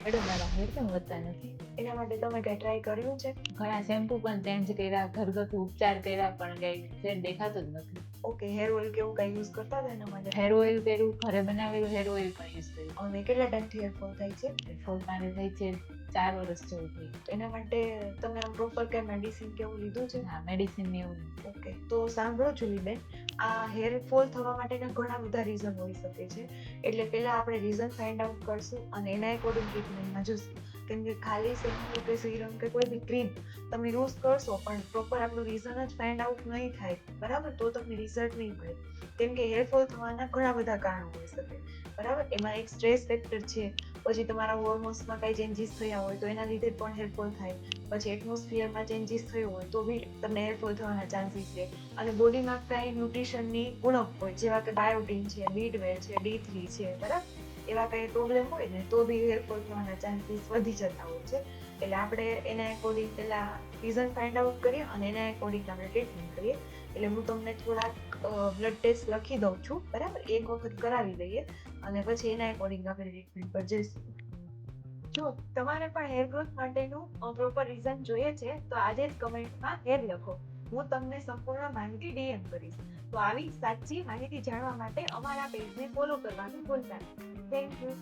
Madam મારા hair કેમ વધતા નથી? એના માટે તમે કઈ ટ્રાય કર્યું છે? ઘણા શેમ્પુ પણ ચેન્જ કર્યા, ઘરગથ્થુ ઉપચાર કર્યા, પણ કઈ ફેર દેખાતો જ નથી. ઓકે, હેર ઓઇલ કેવું કઈ યુઝ કરતા હતા એના માટે? હેર ઓઇલ કર્યું, ઘરે બનાવેલું હેર ઓઇલ પણ યુઝ કર્યું. અને કેટલા ટાઈમથી હેર ફોલ થાય છે? ફોલ મારે થઈ છે 4 વર્ષ જેવું થઈ. એના માટે તમે આમ પ્રોપર કઈ મેડિસિન કેવું લીધું છે? હા, મેડિસિન ને એવું. ઓકે, તો સાંભળો જુલીબેન, આ હેર ફોલ થવા માટેના ઘણા બધા રીઝન હોઈ શકે છે. એટલે પહેલા આપણે રીઝન ફાઇન્ડ આઉટ કરશું અને એના એકોર્ડિંગ ટ્રીટમેન્ટમાં જશું. કેમ કે ખાલી શેમ્પુ કે સીરમ કે કોઈ બી ક્રીમ તમે યુઝ કરશો પણ પ્રોપર આપણું રીઝન જ ફાઇન્ડ આઉટ નહીં થાય, બરાબર, તો તમને રિઝલ્ટ નહીં મળે. કેમ કે હેરફોલ થવાના ઘણા બધા કારણો હોઈ શકે, બરાબર. એમાં એક સ્ટ્રેસ ફેક્ટર છે, પછી તમારા હોર્મોન્સમાં કઈ ચેન્જીસ થયા હોય તો એના લીધે પણ હેરફોલ થાય, પછી એટમોસ્ફિયરમાં ચેન્જીસ થયો હોય તો બી તમને હેરફોલ થવાના ચાન્સીસ છે. અને બોડીમાં કઈ ન્યુટ્રિશનની ઉણપ હોય, જેવા કે બાયોટીન છે, B12 છે, D3 છે, બરાબર, એવા કઈ પ્રોબ્લેમ હોય ને તો બી હેરફોલ થવાના ચાન્સીસ વધી જતા હોય છે. એટલે આપણે એના એકોર્ડિંગ પહેલા રીઝન ફાઇન્ડ આઉટ કરીએ અને એના એકોર્ડિંગ આપણે ટ્રીટમેન્ટ કરીએ. એટલે હું તમને થોડાક બ્લડ ટેસ્ટ લખી દઉં છું, બરાબર, એક વખત કરાવી લઈએ અને પછી એના એકોર્ડિંગ આપણે ટ્રીટમેન્ટ પર જઈશું. જો તમારે પણ હેર ગ્રોથ માટેનું પ્રોપર રીઝન જોઈએ છે તો આજે જ કમેન્ટમાં હેર લખો. હું તમને સંપૂર્ણ માહિતી DM કરીશ. તો આવી સાચી માહિતી જાણવા માટે અમારા પેજને ફોલો કરવાનું ભૂલતા નહીં. Thank you.